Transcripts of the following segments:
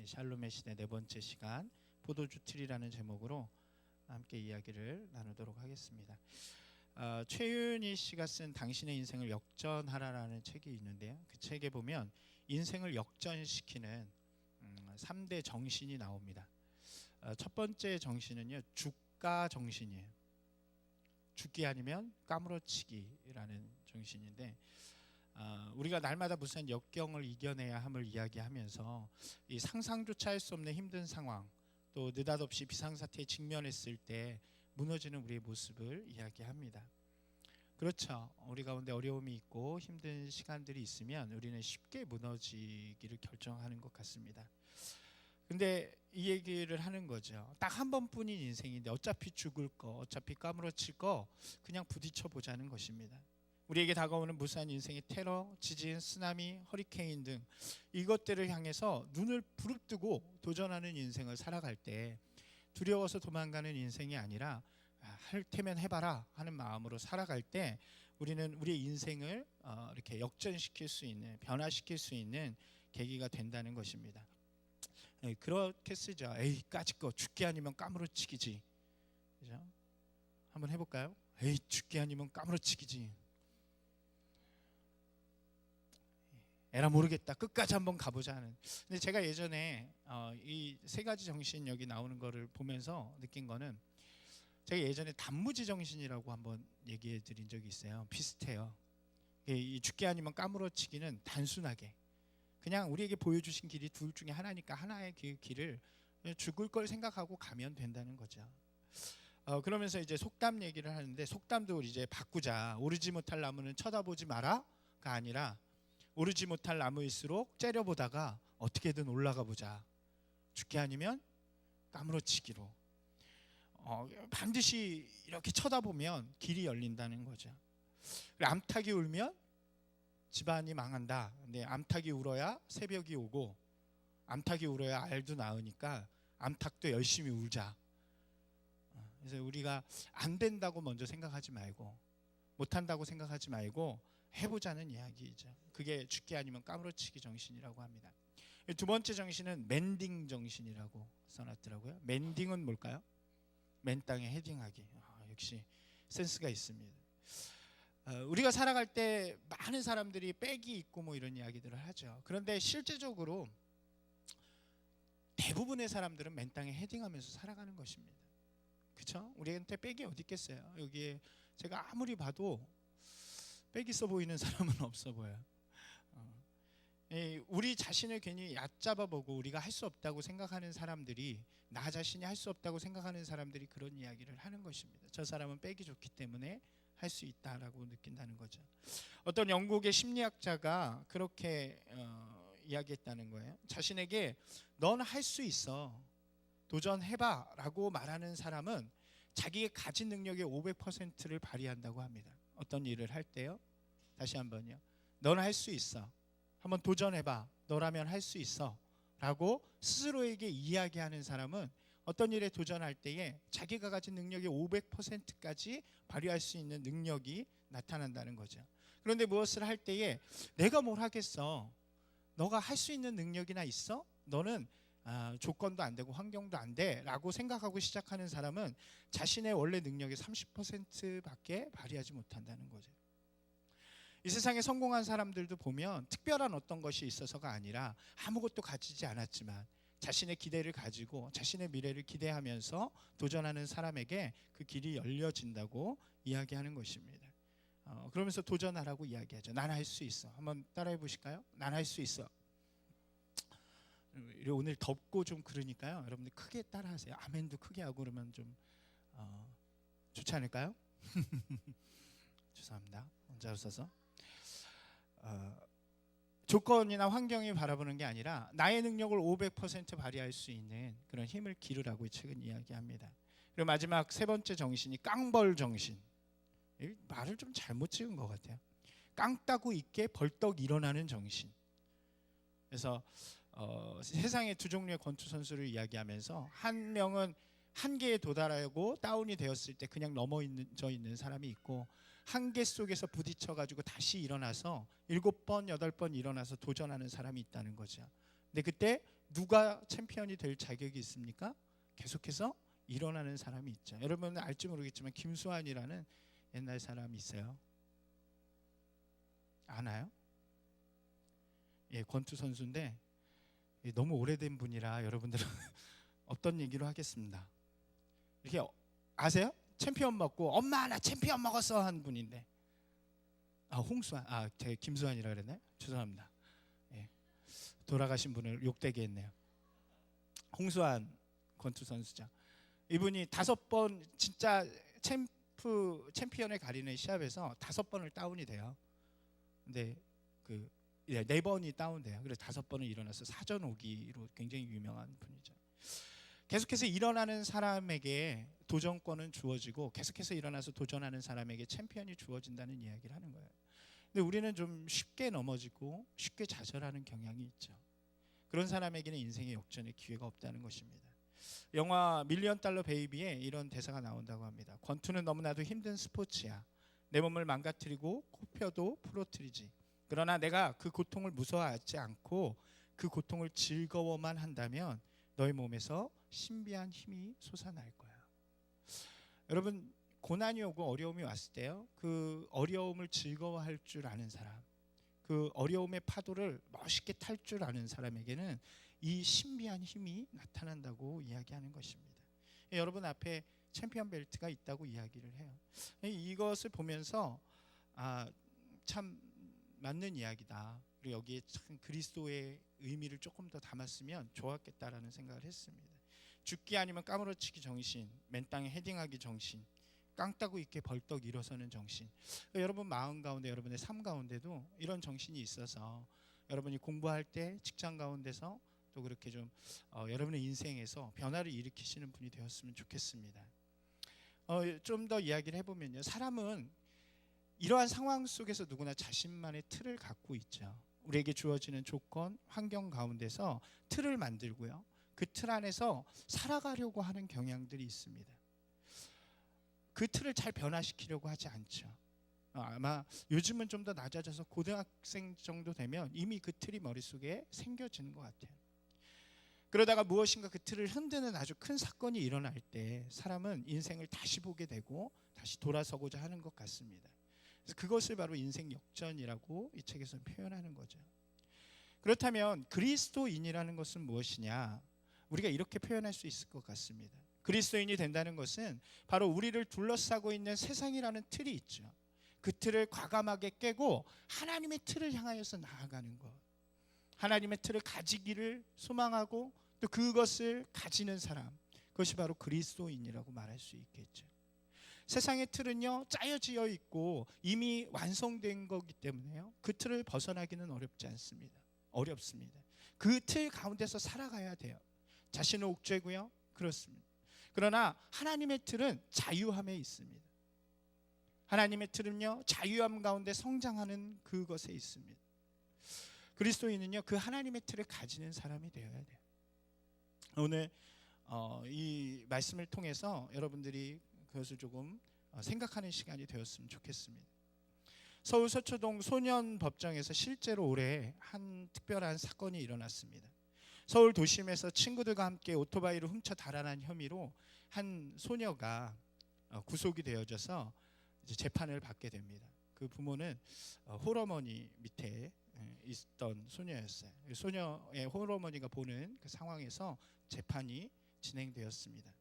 샬롬의 시대 네 번째 시간 포도주 틀이라는 제목으로 함께 이야기를 나누도록 하겠습니다. 최윤희 씨가 쓴 당신의 인생을 역전하라라는 책이 있는데요. 그 책에 보면 인생을 역전시키는 3대 정신이 나옵니다. 첫 번째 정신은요, 주가 정신이에요. 죽기 아니면 까무러치기라는 정신인데, 우리가 날마다 무슨 역경을 이겨내야 함을 이야기하면서 이 상상조차 할 수 없는 힘든 상황, 또 느닷없이 비상사태에 직면했을 때 무너지는 우리의 모습을 이야기합니다. 그렇죠. 우리 가운데 어려움이 있고 힘든 시간들이 있으면 우리는 쉽게 무너지기를 결정하는 것 같습니다. 근데 이 얘기를 하는 거죠. 딱 한 번뿐인 인생인데 어차피 죽을 거, 어차피 까무러칠 거 그냥 부딪혀 보자는 것입니다. 우리에게 다가오는 무수한 인생의 테러, 지진, 쓰나미, 허리케인 등 이것들을 향해서 눈을 부릅뜨고 도전하는 인생을 살아갈 때 두려워서 도망가는 인생이 아니라 할 테면 해봐라 하는 마음으로 살아갈 때 우리는 우리의 인생을 이렇게 역전시킬 수 있는, 변화시킬 수 있는 계기가 된다는 것입니다. 그렇게 쓰죠. 에이, 까짓 거 죽기 아니면 까무러치기지. 그죠? 한번 해볼까요? 에이, 죽기 아니면 까무러치기지. 에라 모르겠다. 끝까지 한번 가보자 하는. 근데 제가 예전에 이 세 가지 정신 여기 나오는 거를 보면서 느낀 거는, 제가 예전에 단무지 정신이라고 한번 얘기해 드린 적이 있어요. 비슷해요. 이 죽기 아니면 까무러치기는 단순하게 그냥 우리에게 보여주신 길이 둘 중에 하나니까 하나의 길을 죽을 걸 생각하고 가면 된다는 거죠. 그러면서 이제 속담 얘기를 하는데, 속담도 이제 바꾸자. 오르지 못할 나무는 쳐다보지 마라가 아니라 오르지 못할 나무일수록 째려보다가 어떻게든 올라가 보자. 죽기 아니면 까무러치기로. 반드시 이렇게 쳐다보면 길이 열린다는 거죠. 암탉이 울면 집안이 망한다. 근데 암탉이 울어야 새벽이 오고, 암탉이 울어야 알도 낳으니까 암탉도 열심히 울자. 그래서 우리가 안 된다고 먼저 생각하지 말고, 못한다고 생각하지 말고 해보자는 이야기죠. 그게 죽기 아니면 까무러치기 정신이라고 합니다. 두 번째 정신은 맨딩 정신이라고 써놨더라고요. 맨딩은 뭘까요? 맨 땅에 헤딩하기. 역시 센스가 있습니다. 우리가 살아갈 때 많은 사람들이 백이 있고 뭐 이런 이야기들을 하죠. 그런데 실제적으로 대부분의 사람들은 맨 땅에 헤딩하면서 살아가는 것입니다. 그렇죠? 우리한테 백이 어디 있겠어요? 여기에 제가 아무리 봐도 백 있어 보이는 사람은 없어 보여요. 우리 자신을 괜히 얕잡아 보고 우리가 할 수 없다고 생각하는 사람들이, 나 자신이 할 수 없다고 생각하는 사람들이 그런 이야기를 하는 것입니다. 저 사람은 백이 좋기 때문에 할 수 있다라고 느낀다는 거죠. 어떤 영국의 심리학자가 그렇게 이야기했다는 거예요. 자신에게 넌 할 수 있어, 도전해봐 라고 말하는 사람은 자기의 가진 능력의 500%를 발휘한다고 합니다. 어떤 일을 할 때요. 다시 한번요. 넌 할 수 있어, 한번 도전해봐, 너라면 할 수 있어 라고 스스로에게 이야기하는 사람은 어떤 일에 도전할 때에 자기가 가진 능력의 500%까지 발휘할 수 있는 능력이 나타난다는 거죠. 그런데 무엇을 할 때에 내가 뭘 하겠어, 너가 할 수 있는 능력이나 있어? 너는 조건도 안 되고 환경도 안 돼 라고 생각하고 시작하는 사람은 자신의 원래 능력의 30%밖에 발휘하지 못한다는 거죠. 이 세상에 성공한 사람들도 보면 특별한 어떤 것이 있어서가 아니라 아무것도 가지지 않았지만 자신의 기대를 가지고 자신의 미래를 기대하면서 도전하는 사람에게 그 길이 열려진다고 이야기하는 것입니다. 그러면서 도전하라고 이야기하죠. 난 할 수 있어. 한번 따라해 보실까요? 난 할 수 있어. 오늘 덥고 좀 그러니까요, 여러분들 크게 따라하세요. 아멘도 크게 하고 그러면 좀 좋지 않을까요? 죄송합니다. 혼자 웃어서. 조건이나 환경이 바라보는 게 아니라 나의 능력을 500% 발휘할 수 있는 그런 힘을 기르라고 이 책은 이야기합니다. 그리고 마지막 세 번째 정신이 깡벌 정신. 말을 좀 잘못 찍은 것 같아요. 깡 따고 있게 벌떡 일어나는 정신. 그래서 세상의 두 종류의 권투 선수를 이야기하면서, 한 명은 한계에 도달하고 다운이 되었을 때 그냥 넘어져 있는 사람이 있고, 한계 속에서 부딪혀가지고 다시 일어나서 7번, 8번 일어나서 도전하는 사람이 있다는 거죠. 근데 그때 누가 챔피언이 될 자격이 있습니까? 계속해서 일어나는 사람이 있죠. 여러분은 알지 모르겠지만 김수환이라는 옛날 사람이 있어요. 아나요? 예, 권투 선수인데 너무 오래된 분이라 여러분들은 없던 얘기로 하겠습니다. 이렇게 아세요? 챔피언 먹고 엄마 나 챔피언 먹었어 한 분인데 홍수환 제 김수환이라 그랬나요? 죄송합니다. 예, 돌아가신 분을 욕되게 했네요. 홍수환 권투 선수죠. 이분이 5번 진짜 챔피언을 가리는 시합에서 5번을 다운이 돼요. 근데 그 4번이 다운돼요. 그래서 5번은 일어나서 사전 오기로 굉장히 유명한 분이죠. 계속해서 일어나는 사람에게 도전권은 주어지고 계속해서 일어나서 도전하는 사람에게 챔피언이 주어진다는 이야기를 하는 거예요. 근데 우리는 좀 쉽게 넘어지고 쉽게 좌절하는 경향이 있죠. 그런 사람에게는 인생의 역전의 기회가 없다는 것입니다. 영화 밀리언 달러 베이비에 이런 대사가 나온다고 합니다. 권투는 너무나도 힘든 스포츠야. 내 몸을 망가뜨리고 코뼈도 부러뜨리지. 그러나 내가 그 고통을 무서워하지 않고 그 고통을 즐거워만 한다면 너의 몸에서 신비한 힘이 솟아날 거야. 여러분, 고난이 오고 어려움이 왔을 때요, 그 어려움을 즐거워할 줄 아는 사람, 그 어려움의 파도를 멋있게 탈 줄 아는 사람에게는 이 신비한 힘이 나타난다고 이야기하는 것입니다. 여러분 앞에 챔피언 벨트가 있다고 이야기를 해요. 이것을 보면서 참 맞는 이야기다. 그리고 여기에 참 그리스도의 의미를 조금 더 담았으면 좋았겠다라는 생각을 했습니다. 죽기 아니면 까무러치기 정신, 맨 땅에 헤딩하기 정신, 깡 따고 있게 벌떡 일어서는 정신. 여러분 마음 가운데, 여러분의 삶 가운데도 이런 정신이 있어서 여러분이 공부할 때, 직장 가운데서 또 그렇게 좀 여러분의 인생에서 변화를 일으키시는 분이 되었으면 좋겠습니다. 좀 더 이야기를 해보면요, 사람은 이러한 상황 속에서 누구나 자신만의 틀을 갖고 있죠. 우리에게 주어지는 조건, 환경 가운데서 틀을 만들고요, 그 틀 안에서 살아가려고 하는 경향들이 있습니다. 그 틀을 잘 변화시키려고 하지 않죠. 아마 요즘은 좀 더 낮아져서 고등학생 정도 되면 이미 그 틀이 머릿속에 생겨지는 것 같아요. 그러다가 무엇인가 그 틀을 흔드는 아주 큰 사건이 일어날 때 사람은 인생을 다시 보게 되고 다시 돌아서고자 하는 것 같습니다. 그래서 그것을 바로 인생 역전이라고 이 책에서 표현하는 거죠. 그렇다면 그리스도인이라는 것은 무엇이냐? 우리가 이렇게 표현할 수 있을 것 같습니다. 그리스도인이 된다는 것은 바로 우리를 둘러싸고 있는 세상이라는 틀이 있죠. 그 틀을 과감하게 깨고 하나님의 틀을 향하여서 나아가는 것, 하나님의 틀을 가지기를 소망하고 또 그것을 가지는 사람, 그것이 바로 그리스도인이라고 말할 수 있겠죠. 세상의 틀은요, 짜여지어 있고 이미 완성된 거기 때문에요, 그 틀을 벗어나기는 어렵습니다. 그 틀 가운데서 살아가야 돼요. 자신은 옥죄고요, 그렇습니다. 그러나 하나님의 틀은 자유함에 있습니다. 하나님의 틀은요, 자유함 가운데 성장하는 그것에 있습니다. 그리스도인은요, 그 하나님의 틀을 가지는 사람이 되어야 돼요. 오늘 이 말씀을 통해서 여러분들이 그것을 조금 생각하는 시간이 되었으면 좋겠습니다. 서울 서초동 소년법정에서 실제로 올해 한 특별한 사건이 일어났습니다. 서울 도심에서 친구들과 함께 오토바이를 훔쳐 달아난 혐의로 한 소녀가 구속이 되어져서 이제 재판을 받게 됩니다. 그 부모는 홀어머니 밑에 있던 소녀였어요. 소녀의 홀어머니가 보는 그 상황에서 재판이 진행되었습니다.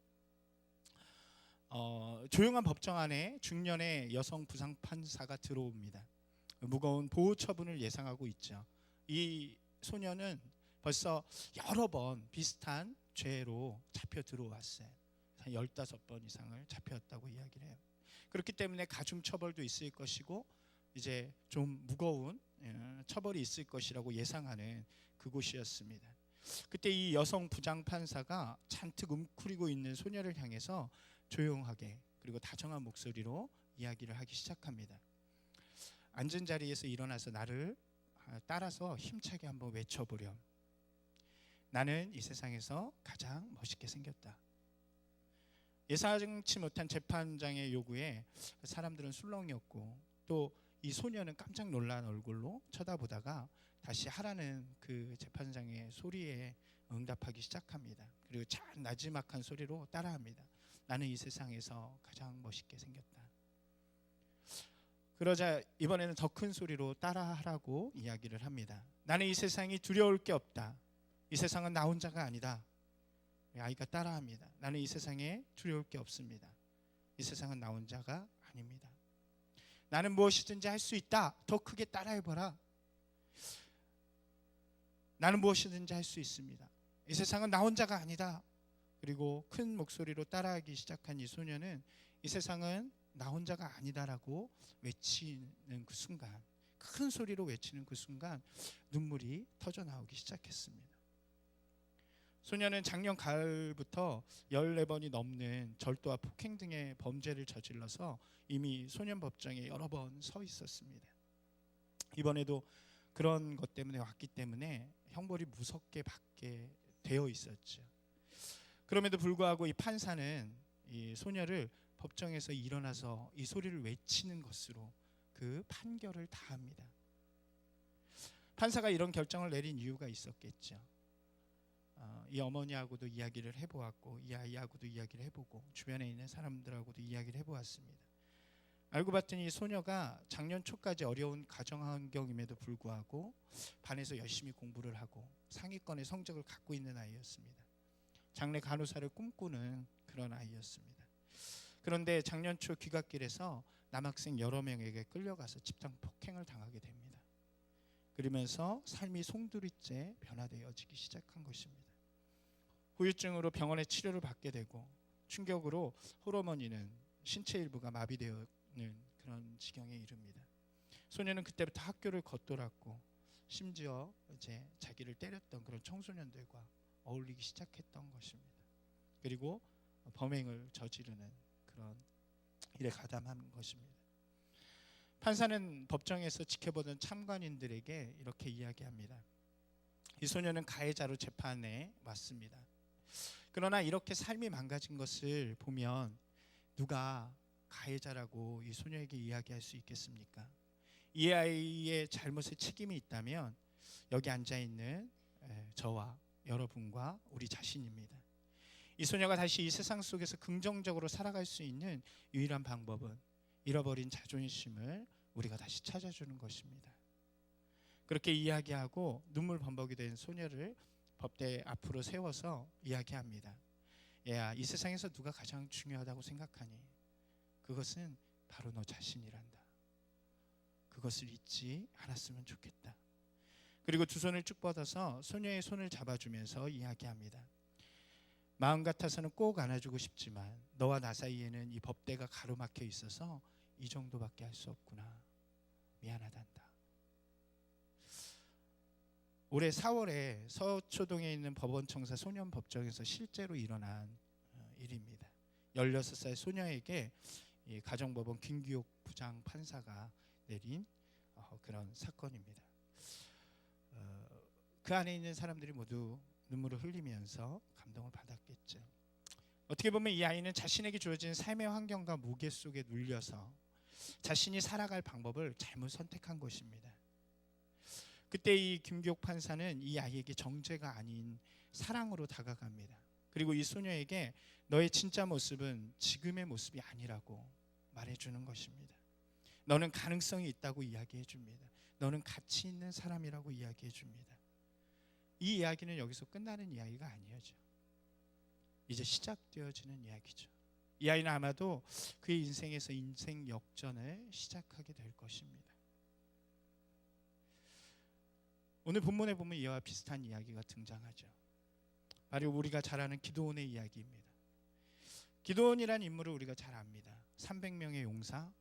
조용한 법정 안에 중년의 여성 부상판사가 들어옵니다. 무거운 보호 처분을 예상하고 있죠. 이 소녀는 벌써 여러 번 비슷한 죄로 잡혀 들어왔어요. 한 15번 이상을 잡혔다고 이야기를 해요. 그렇기 때문에 가중 처벌도 있을 것이고 이제 좀 무거운 처벌이 있을 것이라고 예상하는 그곳이었습니다. 그때 이 여성 부장판사가 잔뜩 웅크리고 있는 소녀를 향해서 조용하게 그리고 다정한 목소리로 이야기를 하기 시작합니다. 앉은 자리에서 일어나서 나를 따라서 힘차게 한번 외쳐보렴. 나는 이 세상에서 가장 멋있게 생겼다. 예상치 못한 재판장의 요구에 사람들은 술렁이었고 또 이 소녀는 깜짝 놀란 얼굴로 쳐다보다가 다시 하라는 그 재판장의 소리에 응답하기 시작합니다. 그리고 나지막한 소리로 따라합니다. 나는 이 세상에서 가장 멋있게 생겼다. 그러자 이번에는 더 큰 소리로 따라하라고 이야기를 합니다. 나는 이 세상이 두려울 게 없다. 이 세상은 나 혼자가 아니다. 아이가 따라합니다. 나는 이 세상에 두려울 게 없습니다. 이 세상은 나 혼자가 아닙니다. 나는 무엇이든지 할 수 있다. 더 크게 따라해봐라. 나는 무엇이든지 할 수 있습니다. 이 세상은 나 혼자가 아니다. 그리고 큰 목소리로 따라하기 시작한 이 소녀는 이 세상은 나 혼자가 아니다라고 외치는 그 순간, 큰 소리로 외치는 그 순간 눈물이 터져 나오기 시작했습니다. 소녀는 작년 가을부터 14번이 넘는 절도와 폭행 등의 범죄를 저질러서 이미 소년법정에 여러 번 서 있었습니다. 이번에도 그런 것 때문에 왔기 때문에 형벌이 무섭게 받게 되어 있었죠. 그럼에도 불구하고 이 판사는 이 소녀를 법정에서 일어나서 이 소리를 외치는 것으로 그 판결을 다합니다. 판사가 이런 결정을 내린 이유가 있었겠죠. 이 어머니하고도 이야기를 해보았고 이 아이하고도 이야기를 해보고 주변에 있는 사람들하고도 이야기를 해보았습니다. 알고 봤더니 이 소녀가 작년 초까지 어려운 가정 환경임에도 불구하고 반에서 열심히 공부를 하고 상위권의 성적을 갖고 있는 아이였습니다. 장래 간호사를 꿈꾸는 그런 아이였습니다. 그런데 작년 초 귀갓길에서 남학생 여러 명에게 끌려가서 집단 폭행을 당하게 됩니다. 그러면서 삶이 송두리째 변화되어지기 시작한 것입니다. 후유증으로 병원에 치료를 받게 되고 충격으로 호르몬이는 신체 일부가 마비되는 그런 지경에 이릅니다. 소녀는 그때부터 학교를 겉돌았고 심지어 이제 자기를 때렸던 그런 청소년들과 어울리기 시작했던 것입니다. 그리고 범행을 저지르는 그런 일에 가담한 것입니다. 판사는 법정에서 지켜보던 참관인들에게 이렇게 이야기합니다. 이 소녀는 가해자로 재판에 왔습니다. 그러나 이렇게 삶이 망가진 것을 보면 누가 가해자라고 이 소녀에게 이야기할 수 있겠습니까? 이 아이의 잘못에 책임이 있다면 여기 앉아있는 저와 여러분과 우리 자신입니다. 이 소녀가 다시 이 세상 속에서 긍정적으로 살아갈 수 있는 유일한 방법은 잃어버린 자존심을 우리가 다시 찾아주는 것입니다. 그렇게 이야기하고 눈물 범벅이 된 소녀를 법대 앞으로 세워서 이야기합니다. 얘야, 이 세상에서 누가 가장 중요하다고 생각하니? 그것은 바로 너 자신이란다. 그것을 잊지 않았으면 좋겠다. 그리고 두 손을 쭉 뻗어서 소녀의 손을 잡아주면서 이야기합니다. 마음 같아서는 꼭 안아주고 싶지만 너와 나 사이에는 이 법대가 가로막혀 있어서 이 정도밖에 할 수 없구나. 미안하단다. 올해 4월에 서초동에 있는 법원청사 소년법정에서 실제로 일어난 일입니다. 16살 소녀에게 이 가정법원 김규옥 부장판사가 내린 그런 사건입니다. 그 안에 있는 사람들이 모두 눈물을 흘리면서 감동을 받았겠죠. 어떻게 보면 이 아이는 자신에게 주어진 삶의 환경과 무게 속에 눌려서 자신이 살아갈 방법을 잘못 선택한 것입니다. 그때 이 김규옥 판사는 이 아이에게 정죄가 아닌 사랑으로 다가갑니다. 그리고 이 소녀에게 너의 진짜 모습은 지금의 모습이 아니라고 말해주는 것입니다. 너는 가능성이 있다고 이야기해 줍니다. 너는 가치 있는 사람이라고 이야기해 줍니다. 이 이야기는 여기서 끝나는 이야기가 아니죠. 이제 시작되어지는 이야기죠. 이 아이는 아마도 그의 인생에서 인생 역전을 시작하게 될 것입니다. 오늘 본문에 보면 이와 비슷한 이야기가 등장하죠. 바로 우리가 잘 아는 기드온의 이야기입니다. 기드온이라는 인물을 우리가 잘 압니다. 300명의 용사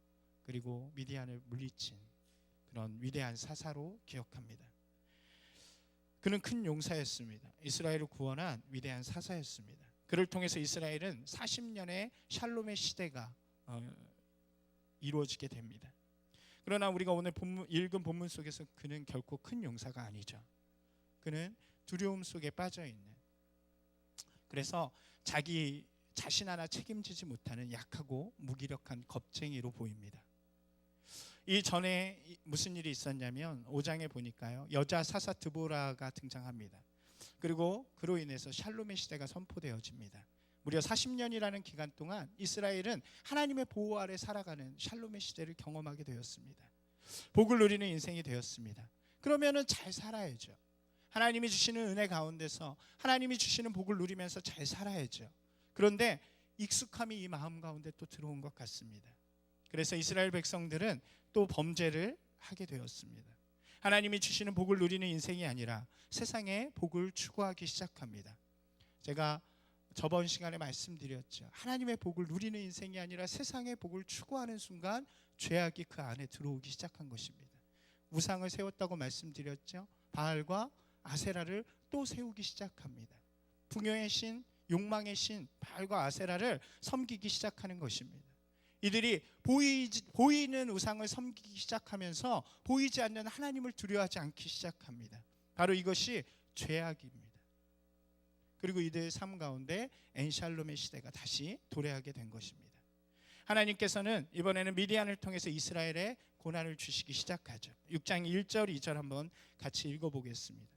그리고 미디안을 물리친 그런 위대한 사사로 기억합니다. 그는 큰 용사였습니다. 이스라엘을 구원한 위대한 사사였습니다. 그를 통해서 이스라엘은 40년의 샬롬의 시대가 이루어지게 됩니다. 그러나 우리가 오늘 읽은 본문 속에서 그는 결코 큰 용사가 아니죠. 그는 두려움 속에 빠져있는, 그래서 자기 자신 하나 책임지지 못하는 약하고 무기력한 겁쟁이로 보입니다. 이 전에 무슨 일이 있었냐면 5장에 보니까요, 여자 사사 드보라가 등장합니다. 그리고 그로 인해서 샬롬의 시대가 선포되어집니다. 무려 40년이라는 기간 동안 이스라엘은 하나님의 보호 아래 살아가는 샬롬의 시대를 경험하게 되었습니다. 복을 누리는 인생이 되었습니다. 그러면은 잘 살아야죠. 하나님이 주시는 은혜 가운데서 하나님이 주시는 복을 누리면서 잘 살아야죠. 그런데 익숙함이 이 마음 가운데 또 들어온 것 같습니다. 그래서 이스라엘 백성들은 또 범죄를 하게 되었습니다. 하나님이 주시는 복을 누리는 인생이 아니라 세상의 복을 추구하기 시작합니다. 제가 저번 시간에 말씀드렸죠. 하나님의 복을 누리는 인생이 아니라 세상의 복을 추구하는 순간 죄악이 그 안에 들어오기 시작한 것입니다. 우상을 세웠다고 말씀드렸죠. 바알과 아세라를 또 세우기 시작합니다. 풍요의 신, 욕망의 신 바알과 아세라를 섬기기 시작하는 것입니다. 이들이 보이는 우상을 섬기기 시작하면서 보이지 않는 하나님을 두려워하지 않기 시작합니다. 바로 이것이 죄악입니다. 그리고 이들의 삶 가운데 엔샬롬의 시대가 다시 도래하게 된 것입니다. 하나님께서는 이번에는 미디안을 통해서 이스라엘에 고난을 주시기 시작하죠. 6장 1절 2절 한번 같이 읽어보겠습니다.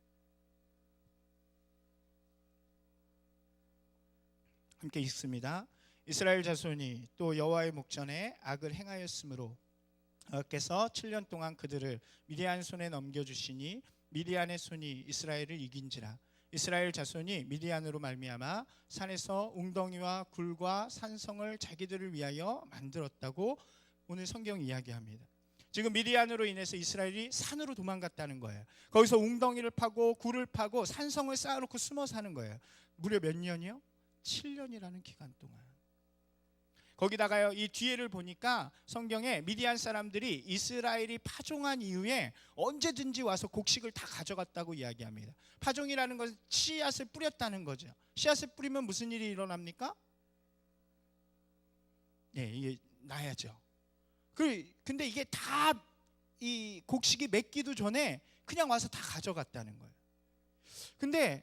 함께 읽습니다. 이스라엘 자손이 또 여호와의 목전에 악을 행하였으므로 여호와께서 7년 동안 그들을 미디안 손에 넘겨주시니 미디안의 손이 이스라엘을 이긴지라. 이스라엘 자손이 미디안으로 말미암아 산에서 웅덩이와 굴과 산성을 자기들을 위하여 만들었다고 오늘 성경 이야기합니다. 지금 미디안으로 인해서 이스라엘이 산으로 도망갔다는 거예요. 거기서 웅덩이를 파고 굴을 파고 산성을 쌓아놓고 숨어 사는 거예요. 무려 몇 년이요? 7년이라는 기간 동안. 거기다가요, 이 뒤에를 보니까 성경에 미디안 사람들이 이스라엘이 파종한 이후에 언제든지 와서 곡식을 다 가져갔다고 이야기합니다. 파종이라는 것은 씨앗을 뿌렸다는 거죠. 씨앗을 뿌리면 무슨 일이 일어납니까? 네, 이게 나야죠. 근데 이게 다 이 곡식이 맺기도 전에 그냥 와서 다 가져갔다는 거예요. 근데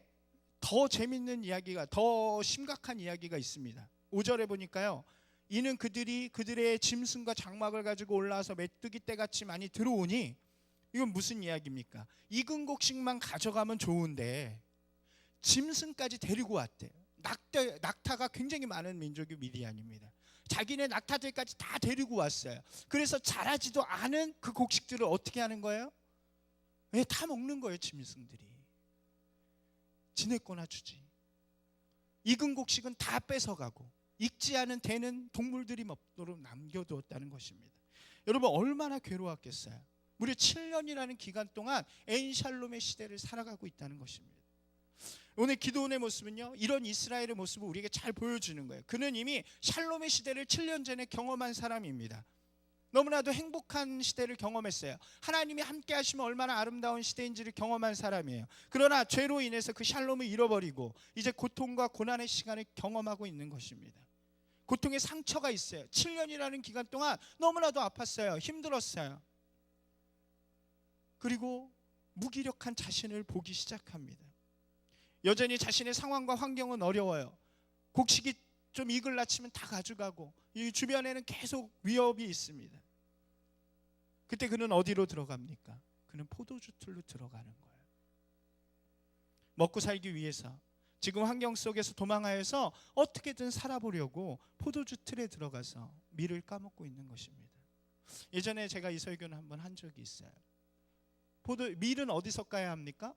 더 재밌는 이야기가, 더 심각한 이야기가 있습니다. 5절에 보니까요, 이는 그들이 그들의 짐승과 장막을 가지고 올라와서 메뚜기 떼같이 많이 들어오니, 이건 무슨 이야기입니까? 익은 곡식만 가져가면 좋은데 짐승까지 데리고 왔대요. 낙타가 굉장히 많은 민족이 미디안입니다. 자기네 낙타들까지 다 데리고 왔어요. 그래서 자라지도 않은 그 곡식들을 어떻게 하는 거예요? 왜 다 먹는 거예요, 짐승들이. 지네 거나 주지. 익은 곡식은 다 뺏어가고 익지 않은 대는 동물들이 먹도록 남겨두었다는 것입니다. 여러분, 얼마나 괴로웠겠어요. 무려 7년이라는 기간 동안 엔샬롬의 시대를 살아가고 있다는 것입니다. 오늘 기드온의 모습은요, 이런 이스라엘의 모습을 우리에게 잘 보여주는 거예요. 그는 이미 샬롬의 시대를 7년 전에 경험한 사람입니다. 너무나도 행복한 시대를 경험했어요. 하나님이 함께 하시면 얼마나 아름다운 시대인지를 경험한 사람이에요. 그러나 죄로 인해서 그 샬롬을 잃어버리고 이제 고통과 고난의 시간을 경험하고 있는 것입니다. 고통의 상처가 있어요. 7년이라는 기간 동안 너무나도 아팠어요. 힘들었어요. 그리고 무기력한 자신을 보기 시작합니다. 여전히 자신의 상황과 환경은 어려워요. 곡식이 좀 익을라 치면 다 가져가고 이 주변에는 계속 위협이 있습니다. 그때 그는 어디로 들어갑니까? 그는 포도주 틀로 들어가는 거예요. 먹고 살기 위해서 지금 환경 속에서 도망하여서 어떻게든 살아보려고 포도주 틀에 들어가서 밀을 까먹고 있는 것입니다. 예전에 제가 이 설교는 한번 한 적이 있어요. 밀은 어디서 까야 합니까?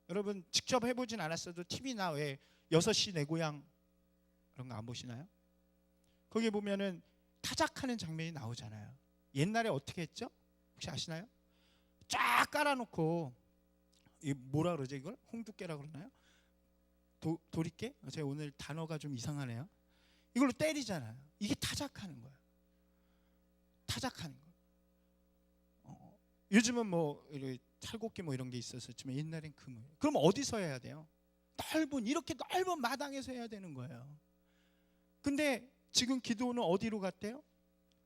여러분 직접 해보진 않았어도 TV나 왜 6시 내 고향 그런 거 안 보시나요? 거기 보면은 타작하는 장면이 나오잖아요. 옛날에 어떻게 했죠? 혹시 아시나요? 쫙 깔아놓고 이 뭐라 그러죠 이걸? 홍두깨라 그러나요? 도리깨? 제가 오늘 단어가 좀 이상하네요. 이걸로 때리잖아요. 이게 타작하는 거예요. 타작하는 거예요. 요즘은 뭐 탈곡기 뭐 이런 게 있었지만 옛날엔 그물. 그럼 어디서 해야 돼요? 이렇게 넓은 마당에서 해야 되는 거예요. 근데 지금 기드온은 어디로 갔대요?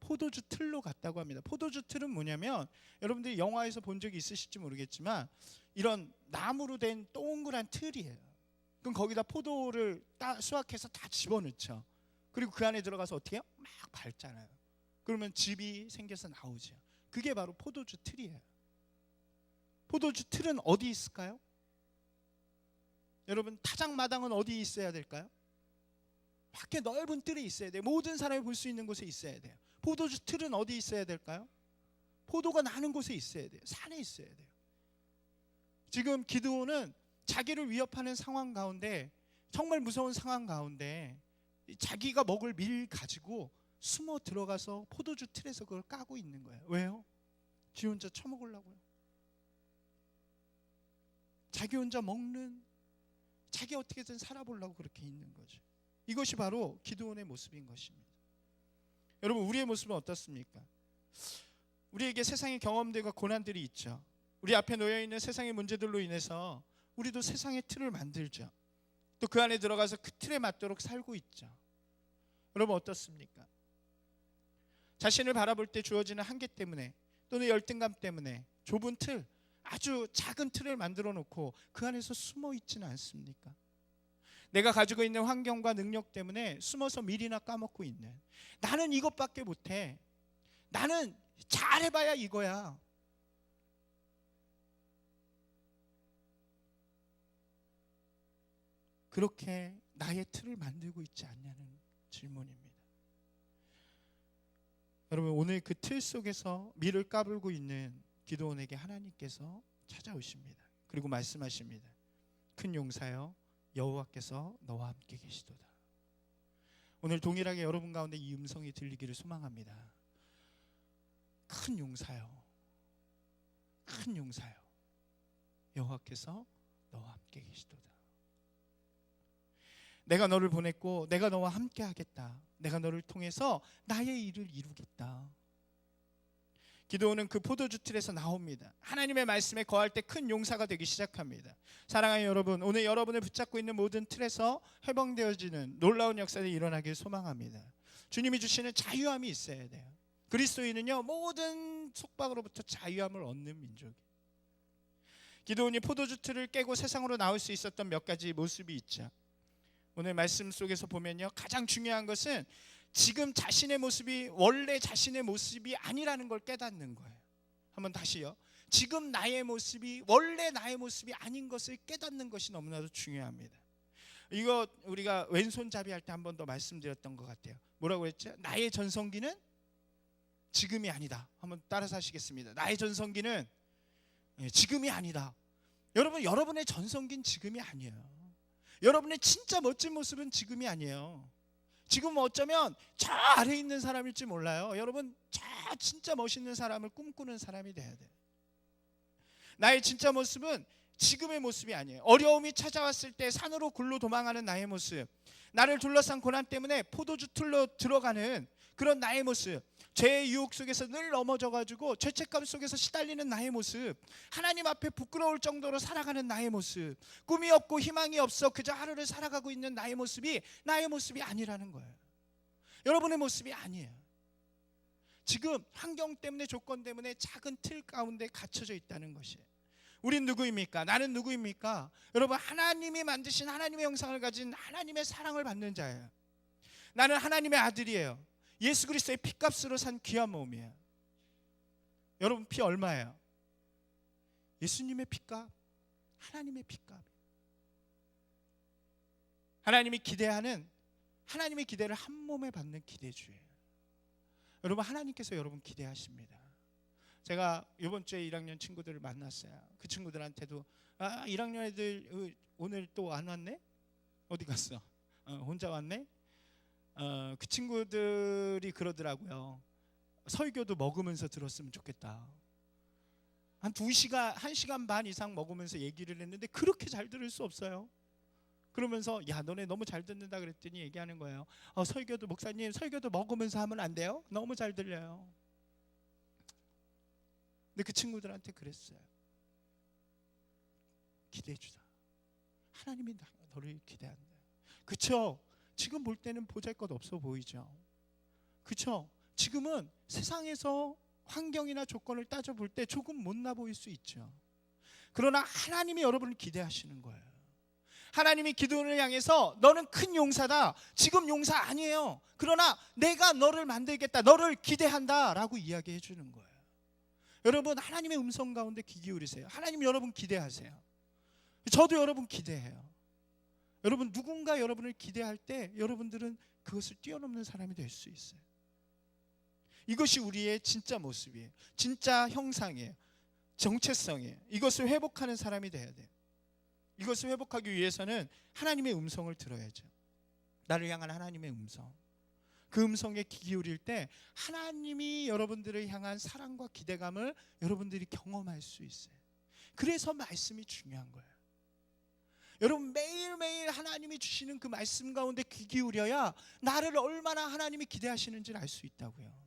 포도주 틀로 갔다고 합니다. 포도주 틀은 뭐냐면 여러분들이 영화에서 본 적이 있으실지 모르겠지만 이런 나무로 된 동그란 틀이에요. 그럼 거기다 포도를 수확해서 다 집어넣죠. 그리고 그 안에 들어가서 어떻게 해요? 막 밟잖아요. 그러면 즙이 생겨서 나오죠. 그게 바로 포도주 틀이에요. 포도주 틀은 어디 있을까요? 여러분, 타작마당은 어디 있어야 될까요? 밖에 넓은 뜰에 있어야 돼요. 모든 사람이 볼 수 있는 곳에 있어야 돼요. 포도주 틀은 어디 있어야 될까요? 포도가 나는 곳에 있어야 돼요. 산에 있어야 돼요. 지금 기드온은 자기를 위협하는 상황 가운데, 정말 무서운 상황 가운데 자기가 먹을 밀 가지고 숨어 들어가서 포도주 틀에서 그걸 까고 있는 거예요. 왜요? 지 혼자 처먹으려고요. 자기 혼자 먹는, 자기 어떻게든 살아보려고 그렇게 있는 거죠. 이것이 바로 기드온의 모습인 것입니다. 여러분, 우리의 모습은 어떻습니까? 우리에게 세상의 경험들과 고난들이 있죠. 우리 앞에 놓여있는 세상의 문제들로 인해서 우리도 세상의 틀을 만들죠. 또 그 안에 들어가서 그 틀에 맞도록 살고 있죠. 여러분, 어떻습니까? 자신을 바라볼 때 주어지는 한계 때문에, 또는 열등감 때문에 좁은 틀, 아주 작은 틀을 만들어 놓고 그 안에서 숨어 있지는 않습니까? 내가 가지고 있는 환경과 능력 때문에 숨어서 밀이나 까먹고 있는, 나는 이것밖에 못해, 나는 잘해봐야 이거야, 그렇게 나의 틀을 만들고 있지 않냐는 질문입니다. 여러분, 오늘 그 틀 속에서 밀을 까불고 있는 기드온에게 하나님께서 찾아오십니다. 그리고 말씀하십니다. 큰 용사여, 여호와께서 너와 함께 계시도다. 오늘 동일하게 여러분 가운데 이 음성이 들리기를 소망합니다. 큰 용사여, 큰 용사여, 여호와께서 너와 함께 계시도다. 내가 너를 보냈고 내가 너와 함께 하겠다. 내가 너를 통해서 나의 일을 이루겠다. 기드온은 그 포도주 틀에서 나옵니다. 하나님의 말씀에 거할 때 큰 용사가 되기 시작합니다. 사랑하는 여러분, 오늘 여러분을 붙잡고 있는 모든 틀에서 해방되어지는 놀라운 역사들이 일어나길 소망합니다. 주님이 주시는 자유함이 있어야 돼요. 그리스도인은요, 모든 속박으로부터 자유함을 얻는 민족이에요. 기드온이 포도주 틀을 깨고 세상으로 나올 수 있었던 몇 가지 모습이 있죠. 오늘 말씀 속에서 보면요, 가장 중요한 것은 지금 자신의 모습이 원래 자신의 모습이 아니라는 걸 깨닫는 거예요. 한번 다시요. 지금 나의 모습이 원래 나의 모습이 아닌 것을 깨닫는 것이 너무나도 중요합니다. 이거 우리가 왼손잡이 할 때 한 번 더 말씀드렸던 것 같아요. 뭐라고 했죠? 나의 전성기는 지금이 아니다. 한번 따라서 하시겠습니다. 나의 전성기는 지금이 아니다. 여러분, 여러분의 전성기는 지금이 아니에요. 여러분의 진짜 멋진 모습은 지금이 아니에요. 지금 어쩌면 저 아래에 있는 사람일지 몰라요. 여러분, 저 진짜 멋있는 사람을 꿈꾸는 사람이 돼야 돼요. 나의 진짜 모습은 지금의 모습이 아니에요. 어려움이 찾아왔을 때 산으로 굴로 도망하는 나의 모습, 나를 둘러싼 고난 때문에 포도주 틀로 들어가는 그런 나의 모습, 죄의 유혹 속에서 늘 넘어져가지고 죄책감 속에서 시달리는 나의 모습, 하나님 앞에 부끄러울 정도로 살아가는 나의 모습, 꿈이 없고 희망이 없어 그저 하루를 살아가고 있는 나의 모습이 나의 모습이 아니라는 거예요. 여러분의 모습이 아니에요. 지금 환경 때문에, 조건 때문에 작은 틀 가운데 갇혀져 있다는 것이에요. 우린 누구입니까? 나는 누구입니까? 여러분, 하나님이 만드신 하나님의 형상을 가진 하나님의 사랑을 받는 자예요. 나는 하나님의 아들이에요. 예수 그리스도의 피값으로 산 귀한 몸이에요. 여러분, 피 얼마예요? 예수님의 피값, 하나님의 피값. 하나님이 기대하는, 하나님의 기대를 한 몸에 받는 기대주예요. 여러분, 하나님께서 여러분 기대하십니다. 제가 이번 주에 1학년 친구들을 만났어요. 그 친구들한테도 1학년 애들 오늘 또 안 왔네? 어디 갔어? 혼자 왔네? 그 친구들이 그러더라고요. 설교도 먹으면서 들었으면 좋겠다. 한 2시간, 1시간 반 이상 먹으면서 얘기를 했는데 그렇게 잘 들을 수 없어요. 그러면서 야, 너네 너무 잘 듣는다 그랬더니 얘기하는 거예요. 설교도, 목사님 설교도 먹으면서 하면 안 돼요? 너무 잘 들려요. 근데 그 친구들한테 그랬어요. 기대해 주자. 하나님이 너를 기대한다. 그쵸? 지금 볼 때는 보잘것 없어 보이죠. 그쵸? 지금은 세상에서 환경이나 조건을 따져볼 때 조금 못나 보일 수 있죠. 그러나 하나님이 여러분을 기대하시는 거예요. 하나님이 기드온을 향해서 너는 큰 용사다. 지금 용사 아니에요. 그러나 내가 너를 만들겠다. 너를 기대한다 라고 이야기해 주는 거예요. 여러분, 하나님의 음성 가운데 귀 기울이세요. 하나님 여러분 기대하세요. 저도 여러분 기대해요. 여러분, 누군가 여러분을 기대할 때 여러분들은 그것을 뛰어넘는 사람이 될 수 있어요. 이것이 우리의 진짜 모습이에요. 진짜 형상이에요. 정체성이에요. 이것을 회복하는 사람이 돼야 돼요. 이것을 회복하기 위해서는 하나님의 음성을 들어야죠. 나를 향한 하나님의 음성. 그 음성에 귀 기울일 때 하나님이 여러분들을 향한 사랑과 기대감을 여러분들이 경험할 수 있어요. 그래서 말씀이 중요한 거예요. 여러분, 매일매일 하나님이 주시는 그 말씀 가운데 귀 기울여야 나를 얼마나 하나님이 기대하시는지를 알 수 있다고요.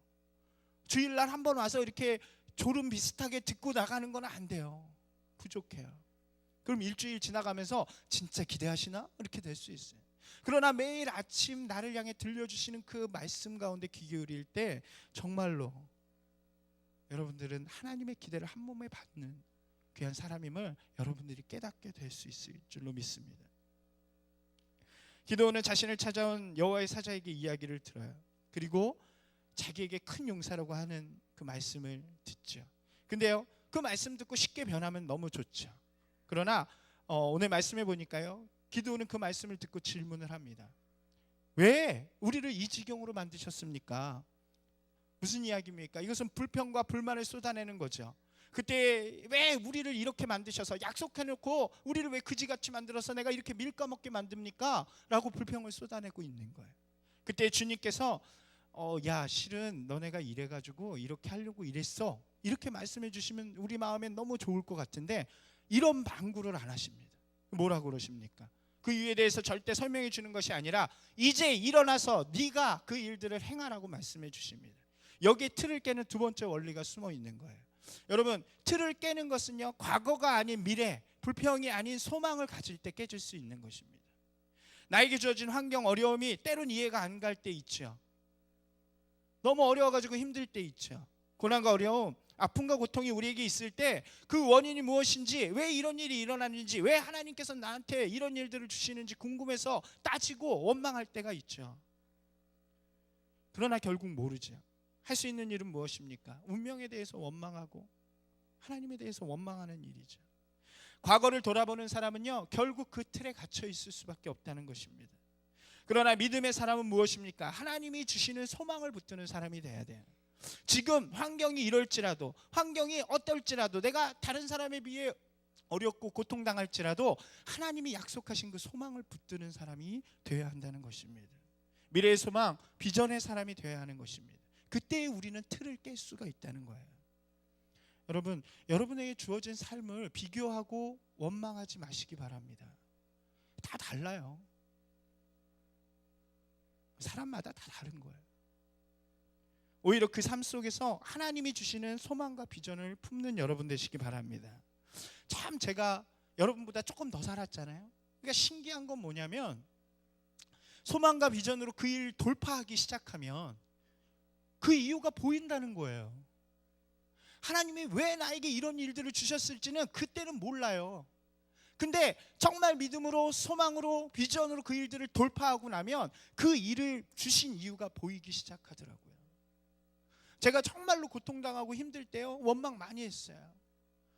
주일날 한번 와서 이렇게 졸음 비슷하게 듣고 나가는 건 안 돼요. 부족해요. 그럼 일주일 지나가면서 진짜 기대하시나? 이렇게 될 수 있어요. 그러나 매일 아침 나를 향해 들려주시는 그 말씀 가운데 귀 기울일 때 정말로 여러분들은 하나님의 기대를 한 몸에 받는 귀한 사람임을 여러분들이 깨닫게 될 수 있을 줄로 믿습니다. 기드온은 자신을 찾아온 여호와의 사자에게 이야기를 들어요. 그리고 자기에게 큰 용사라고 하는 그 말씀을 듣죠. 근데요, 그 말씀 듣고 쉽게 변하면 너무 좋죠. 그러나 오늘 말씀해 보니까요, 기드온은 그 말씀을 듣고 질문을 합니다. 왜 우리를 이 지경으로 만드셨습니까? 무슨 이야기입니까? 이것은 불평과 불만을 쏟아내는 거죠. 그때 왜 우리를 이렇게 만드셔서 약속해놓고 우리를 왜 그지같이 만들어서 내가 이렇게 밀까먹게 만듭니까? 라고 불평을 쏟아내고 있는 거예요. 그때 주님께서 야, 실은 너네가 이래가지고 이렇게 하려고 이랬어, 이렇게 말씀해 주시면 우리 마음엔 너무 좋을 것 같은데 이런 방구를 안 하십니다. 뭐라고 그러십니까? 그 이유에 대해서 절대 설명해 주는 것이 아니라 이제 일어나서 네가 그 일들을 행하라고 말씀해 주십니다. 여기에 틀을 깨는 두 번째 원리가 숨어 있는 거예요. 여러분, 틀을 깨는 것은요, 과거가 아닌 미래, 불평이 아닌 소망을 가질 때 깨질 수 있는 것입니다. 나에게 주어진 환경, 어려움이 때론 이해가 안 갈 때 있죠. 너무 어려워가지고 힘들 때 있죠. 고난과 어려움, 아픔과 고통이 우리에게 있을 때 그 원인이 무엇인지, 왜 이런 일이 일어나는지, 왜 하나님께서 나한테 이런 일들을 주시는지 궁금해서 따지고 원망할 때가 있죠. 그러나 결국 모르죠. 할 수 있는 일은 무엇입니까? 운명에 대해서 원망하고 하나님에 대해서 원망하는 일이죠. 과거를 돌아보는 사람은요, 결국 그 틀에 갇혀 있을 수밖에 없다는 것입니다. 그러나 믿음의 사람은 무엇입니까? 하나님이 주시는 소망을 붙드는 사람이 돼야 돼요. 지금 환경이 이럴지라도, 환경이 어떨지라도, 내가 다른 사람에 비해 어렵고 고통당할지라도 하나님이 약속하신 그 소망을 붙드는 사람이 되어야 한다는 것입니다. 미래의 소망, 비전의 사람이 되어야 하는 것입니다. 그때 우리는 틀을 깰 수가 있다는 거예요. 여러분, 여러분에게 주어진 삶을 비교하고 원망하지 마시기 바랍니다. 다 달라요. 사람마다 다 다른 거예요. 오히려 그 삶 속에서 하나님이 주시는 소망과 비전을 품는 여러분 되시기 바랍니다. 참 제가 여러분보다 조금 더 살았잖아요. 그러니까 신기한 건 뭐냐면, 소망과 비전으로 그 일 돌파하기 시작하면 그 이유가 보인다는 거예요. 하나님이 왜 나에게 이런 일들을 주셨을지는 그때는 몰라요. 근데 정말 믿음으로, 소망으로, 비전으로 그 일들을 돌파하고 나면 그 일을 주신 이유가 보이기 시작하더라고요. 제가 정말로 고통당하고 힘들 때요, 원망 많이 했어요.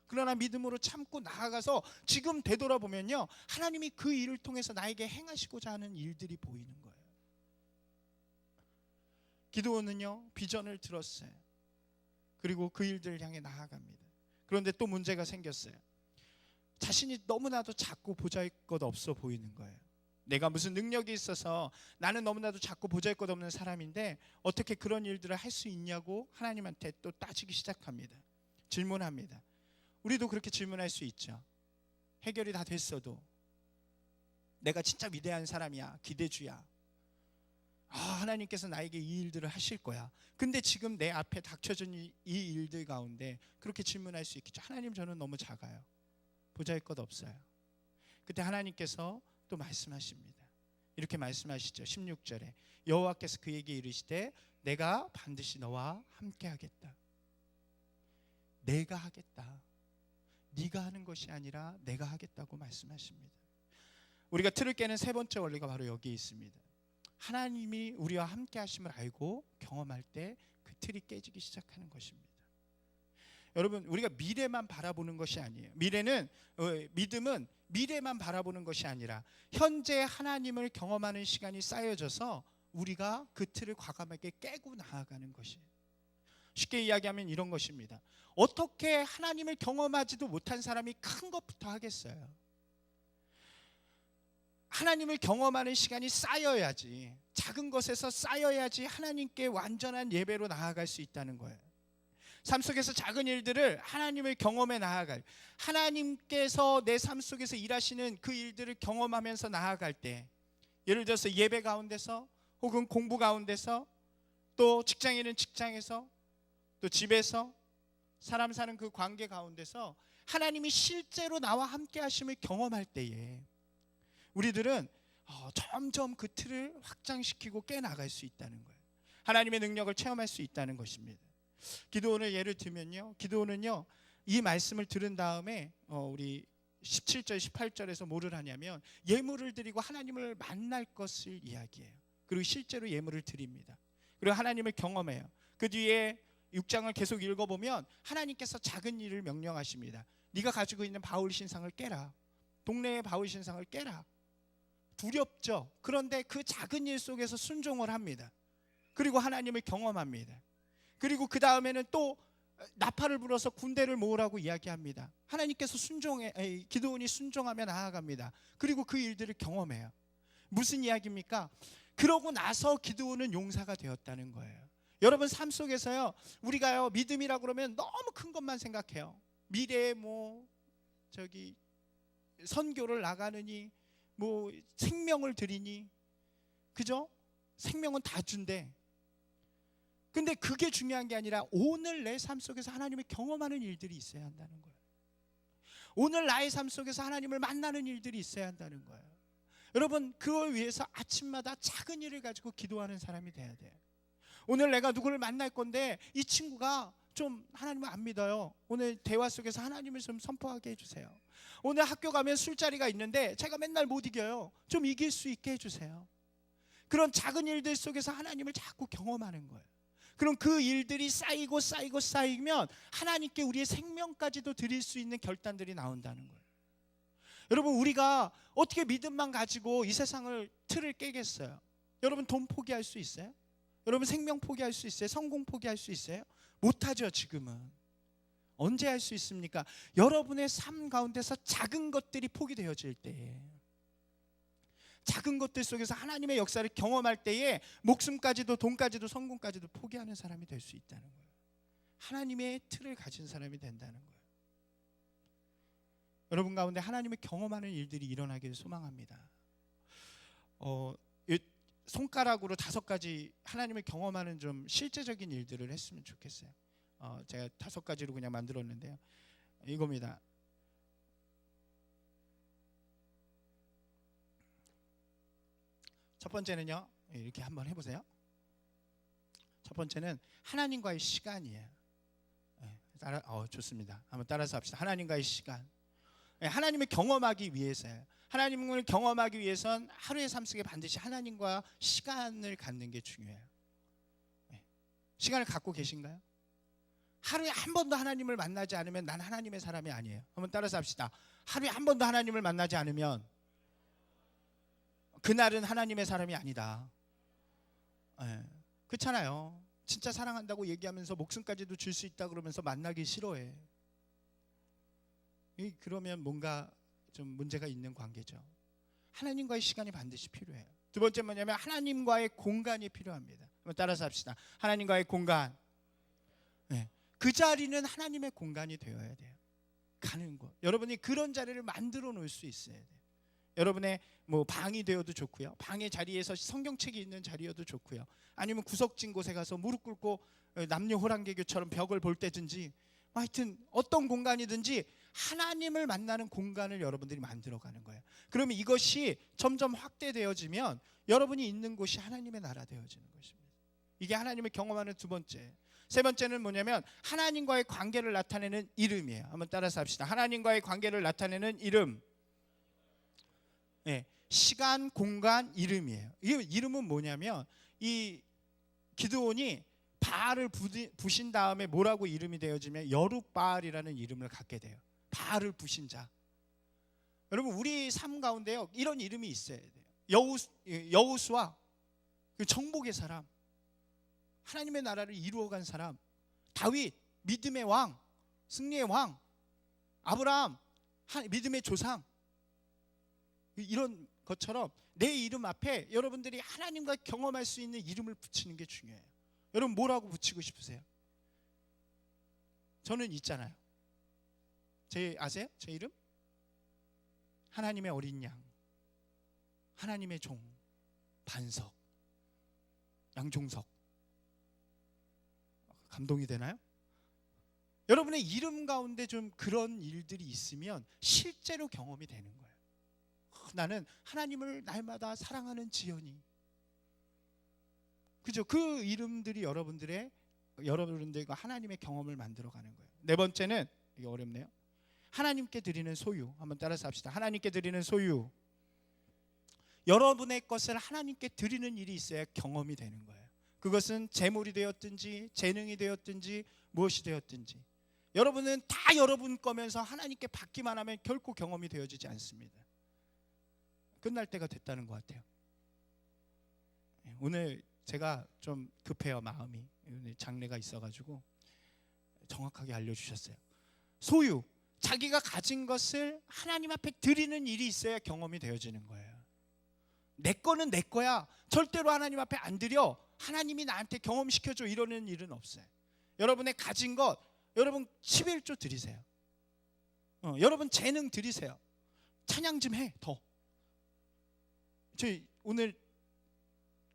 그러나 믿음으로 참고 나아가서 지금 되돌아보면요, 하나님이 그 일을 통해서 나에게 행하시고자 하는 일들이 보이는 거예요. 기드온은요, 비전을 들었어요. 그리고 그 일들을 향해 나아갑니다. 그런데 또 문제가 생겼어요. 자신이 너무나도 작고 보잘것 없어 보이는 거예요. 내가 무슨 능력이 있어서 나는 너무나도 작고 보잘것 없는 사람인데 어떻게 그런 일들을 할 수 있냐고 하나님한테 또 따지기 시작합니다. 질문합니다. 우리도 그렇게 질문할 수 있죠. 해결이 다 됐어도, 내가 진짜 위대한 사람이야, 기대주야, 하나님께서 나에게 이 일들을 하실 거야. 근데 지금 내 앞에 닥쳐진 이 일들 가운데 그렇게 질문할 수 있겠죠. 하나님, 저는 너무 작아요. 보잘것 없어요. 그때 하나님께서 또 말씀하십니다. 이렇게 말씀하시죠. 16절에 여호와께서 그에게 이르시되 내가 반드시 너와 함께 하겠다. 내가 하겠다. 네가 하는 것이 아니라 내가 하겠다고 말씀하십니다. 우리가 틀을 깨는 세 번째 원리가 바로 여기에 있습니다. 하나님이 우리와 함께 하심을 알고 경험할 때 그 틀이 깨지기 시작하는 것입니다. 여러분, 우리가 미래만 바라보는 것이 아니에요. 믿음은 미래만 바라보는 것이 아니라 현재 하나님을 경험하는 시간이 쌓여져서 우리가 그 틀을 과감하게 깨고 나아가는 것이에요. 쉽게 이야기하면 이런 것입니다. 어떻게 하나님을 경험하지도 못한 사람이 큰 것부터 하겠어요? 하나님을 경험하는 시간이 쌓여야지, 작은 것에서 쌓여야지 하나님께 완전한 예배로 나아갈 수 있다는 거예요. 삶 속에서 작은 일들을 하나님을 경험해 나아갈, 하나님께서 내 삶 속에서 일하시는 그 일들을 경험하면서 나아갈 때, 예를 들어서 예배 가운데서, 혹은 공부 가운데서, 또 직장인은 직장에서, 또 집에서, 사람 사는 그 관계 가운데서 하나님이 실제로 나와 함께 하심을 경험할 때에 우리들은 점점 그 틀을 확장시키고 깨나갈 수 있다는 거예요. 하나님의 능력을 체험할 수 있다는 것입니다. 기드온을 예를 들면요, 기드온은요 이 말씀을 들은 다음에 우리 17절 18절에서 뭐를 하냐면 예물을 드리고 하나님을 만날 것을 이야기해요. 그리고 실제로 예물을 드립니다. 그리고 하나님을 경험해요. 그 뒤에 6장을 계속 읽어보면 하나님께서 작은 일을 명령하십니다. 네가 가지고 있는 바울 신상을 깨라. 동네의 바울 신상을 깨라. 두렵죠. 그런데 그 작은 일 속에서 순종을 합니다. 그리고 하나님을 경험합니다. 그리고 그 다음에는 또 나팔을 불어서 군대를 모으라고 이야기합니다. 하나님께서 기드온이 순종하며 나아갑니다. 그리고 그 일들을 경험해요. 무슨 이야기입니까? 그러고 나서 기드온은 용사가 되었다는 거예요. 여러분, 삶 속에서요 우리가요 믿음이라고 그러면 너무 큰 것만 생각해요. 미래에 선교를 나가느니 생명을 드리니, 그죠? 생명은 다 준대. 근데 그게 중요한 게 아니라 오늘 내 삶 속에서 하나님을 경험하는 일들이 있어야 한다는 거예요. 오늘 나의 삶 속에서 하나님을 만나는 일들이 있어야 한다는 거예요. 여러분, 그걸 위해서 아침마다 작은 일을 가지고 기도하는 사람이 돼야 돼요. 오늘 내가 누구를 만날 건데 이 친구가 좀 하나님을 안 믿어요. 오늘 대화 속에서 하나님을 좀 선포하게 해주세요. 오늘 학교 가면 술자리가 있는데 제가 맨날 못 이겨요. 좀 이길 수 있게 해주세요. 그런 작은 일들 속에서 하나님을 자꾸 경험하는 거예요. 그럼 그 일들이 쌓이면 하나님께 우리의 생명까지도 드릴 수 있는 결단들이 나온다는 거예요. 여러분, 우리가 어떻게 믿음만 가지고 이 세상을 틀을 깨겠어요? 여러분, 돈 포기할 수 있어요? 여러분, 생명 포기할 수 있어요? 성공 포기할 수 있어요? 못하죠. 지금은. 언제 할 수 있습니까? 여러분의 삶 가운데서 작은 것들이 포기되어질 때에, 작은 것들 속에서 하나님의 역사를 경험할 때에 목숨까지도 돈까지도 성공까지도 포기하는 사람이 될 수 있다는 거예요. 하나님의 틀을 가진 사람이 된다는 거예요. 여러분 가운데 하나님을 경험하는 일들이 일어나기를 소망합니다. 손가락으로 5가지 하나님을 경험하는 좀 실제적인 일들을 했으면 좋겠어요. 제가 5가지로 그냥 만들었는데요. 이겁니다. 첫 번째는요, 이렇게 한번 해보세요. 첫 번째는 하나님과의 시간이에요. 좋습니다. 한번 따라서 합시다. 하나님과의 시간. 하나님을 경험하기 위해서요. 하나님을 경험하기 위해선 하루의 삶 속에 반드시 하나님과 시간을 갖는 게 중요해요. 시간을 갖고 계신가요? 하루에 한 번도 하나님을 만나지 않으면 난 하나님의 사람이 아니에요. 한번 따라서 합시다. 하루에 한 번도 하나님을 만나지 않으면 그날은 하나님의 사람이 아니다. 그렇잖아요. 진짜 사랑한다고 얘기하면서 목숨까지도 줄 수 있다 그러면서 만나기 싫어해. 그러면 뭔가 좀 문제가 있는 관계죠. 하나님과의 시간이 반드시 필요해요. 두 번째 뭐냐면 하나님과의 공간이 필요합니다. 한번 따라서 합시다. 하나님과의 공간. 그 자리는 하나님의 공간이 되어야 돼요. 가는 곳. 여러분이 그런 자리를 만들어 놓을 수 있어야 돼요. 여러분의 방이 되어도 좋고요. 방의 자리에서 성경책이 있는 자리여도 좋고요. 아니면 구석진 곳에 가서 무릎 꿇고 남녀 호랑개교처럼 벽을 볼 때든지, 하여튼 어떤 공간이든지 하나님을 만나는 공간을 여러분들이 만들어가는 거예요. 그러면 이것이 점점 확대되어지면 여러분이 있는 곳이 하나님의 나라 되어지는 것입니다. 이게 하나님을 경험하는 두 번째. 세 번째는 뭐냐면 하나님과의 관계를 나타내는 이름이에요. 한번 따라서 합시다. 하나님과의 관계를 나타내는 이름. 시간, 공간, 이름이에요. 이 이름은 뭐냐면 이 기드온이 바알을 부신 다음에 뭐라고 이름이 되어지면 여룻바알이라는 이름을 갖게 돼요. 바알을 부신 자. 여러분 우리 삶 가운데요 이런 이름이 있어야 돼요. 여호수아, 그 정복의 사람, 하나님의 나라를 이루어간 사람, 다윗 믿음의 왕, 승리의 왕, 아브라함 믿음의 조상, 이런 것처럼 내 이름 앞에 여러분들이 하나님과 경험할 수 있는 이름을 붙이는 게 중요해요. 여러분 뭐라고 붙이고 싶으세요? 저는 있잖아요. 아세요? 제 이름? 하나님의 어린 양, 하나님의 종, 반석, 양종석. 감동이 되나요? 여러분의 이름 가운데 좀 그런 일들이 있으면 실제로 경험이 되는 거예요. 나는 하나님을 날마다 사랑하는 지연이. 그죠? 그 이름들이 여러분들과 하나님의 경험을 만들어가는 거예요. 네 번째는, 이게 어렵네요. 하나님께 드리는 소유. 한번 따라서 합시다. 하나님께 드리는 소유. 여러분의 것을 하나님께 드리는 일이 있어야 경험이 되는 거예요. 그것은 재물이 되었든지 재능이 되었든지 무엇이 되었든지, 여러분은 다 여러분 거면서 하나님께 받기만 하면 결코 경험이 되어지지 않습니다. 끝날 때가 됐다는 것 같아요. 오늘 제가 좀 급해요. 마음이. 오늘 장례가 있어가지고 정확하게 알려주셨어요. 소유, 자기가 가진 것을 하나님 앞에 드리는 일이 있어야 경험이 되어지는 거예요. 내 거는 내 거야, 절대로 하나님 앞에 안 드려, 하나님이 나한테 경험시켜줘, 이러는 일은 없어요. 여러분의 가진 것, 여러분 11조 드리세요. 여러분 재능 드리세요. 찬양 좀 해. 더. 저희 오늘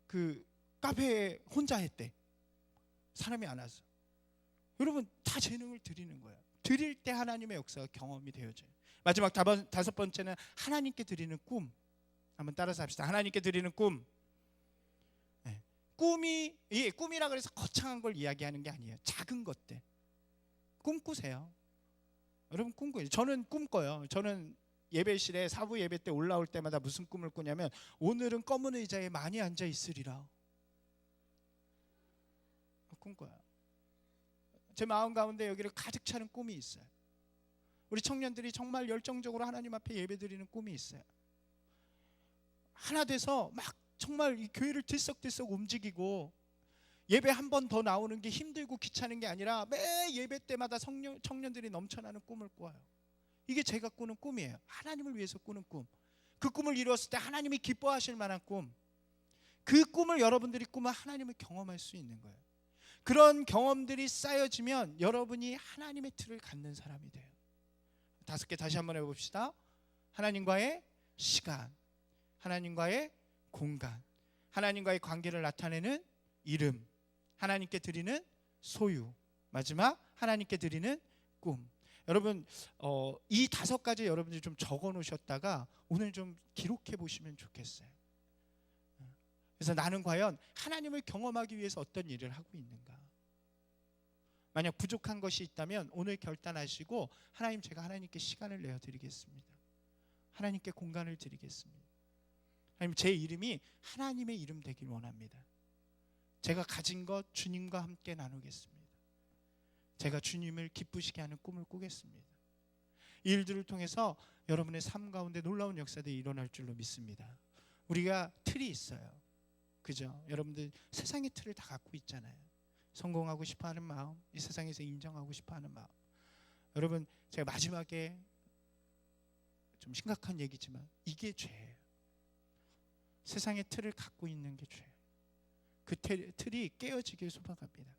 그 카페에 혼자 했대. 사람이 안 와서. 여러분 다 재능을 드리는 거예요. 드릴 때 하나님의 역사가 경험이 되어져요. 마지막 다섯 번째는 하나님께 드리는 꿈. 한번 따라서 합시다. 하나님께 드리는 꿈. 네. 꿈이라 그래서 거창한 걸 이야기하는 게 아니에요. 작은 것들 꿈꾸세요. 여러분 꿈꾸세요. 저는 꿈꿔요. 저는 예배실에 사부 예배 때 올라올 때마다 무슨 꿈을 꾸냐면, 오늘은 검은 의자에 많이 앉아 있으리라. 꿈꿔요. 제 마음 가운데 여기를 가득 차는 꿈이 있어요. 우리 청년들이 정말 열정적으로 하나님 앞에 예배드리는 꿈이 있어요. 하나 돼서 막 정말 이 교회를 들썩들썩 움직이고, 예배 한 번 더 나오는 게 힘들고 귀찮은 게 아니라 매 예배 때마다 청년들이 넘쳐나는 꿈을 꿔요. 이게 제가 꾸는 꿈이에요. 하나님을 위해서 꾸는 꿈. 그 꿈을 이루었을 때 하나님이 기뻐하실 만한 꿈. 그 꿈을 여러분들이 꾸면 하나님을 경험할 수 있는 거예요. 그런 경험들이 쌓여지면 여러분이 하나님의 틀을 갖는 사람이 돼요. 5개 다시 한번 해봅시다. 하나님과의 시간, 하나님과의 공간, 하나님과의 관계를 나타내는 이름, 하나님께 드리는 소유, 마지막 하나님께 드리는 꿈. 여러분 이 5가지 여러분들이 좀 적어 놓으셨다가 오늘 좀 기록해 보시면 좋겠어요. 그래서 나는 과연 하나님을 경험하기 위해서 어떤 일을 하고 있는가. 만약 부족한 것이 있다면 오늘 결단하시고, 하나님, 제가 하나님께 시간을 내어 드리겠습니다. 하나님께 공간을 드리겠습니다. 하나님, 제 이름이 하나님의 이름 되길 원합니다. 제가 가진 것 주님과 함께 나누겠습니다. 제가 주님을 기쁘시게 하는 꿈을 꾸겠습니다. 이 일들을 통해서 여러분의 삶 가운데 놀라운 역사들이 일어날 줄로 믿습니다. 우리가 틀이 있어요. 그죠? 여러분들 세상의 틀을 다 갖고 있잖아요. 성공하고 싶어하는 마음, 이 세상에서 인정하고 싶어하는 마음. 여러분, 제가 마지막에 좀 심각한 얘기지만 이게 죄예요. 세상의 틀을 갖고 있는 게 죄예요. 그 틀이 깨어지길 소망합니다.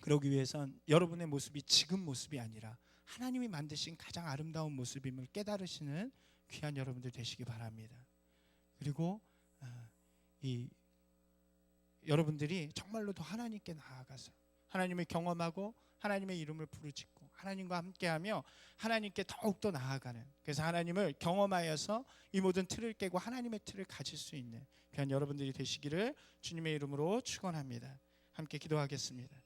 그러기 위해선 여러분의 모습이 지금 모습이 아니라 하나님이 만드신 가장 아름다운 모습임을 깨달으시는 귀한 여러분들 되시기 바랍니다. 그리고 여러분들이 정말로 더 하나님께 나아가서 하나님을 경험하고 하나님의 이름을 부르짖고 하나님과 함께하며 하나님께 더욱더 나아가는, 그래서 하나님을 경험하여서 이 모든 틀을 깨고 하나님의 틀을 가질 수 있는 귀한 여러분들이 되시기를 주님의 이름으로 축원합니다. 함께 기도하겠습니다.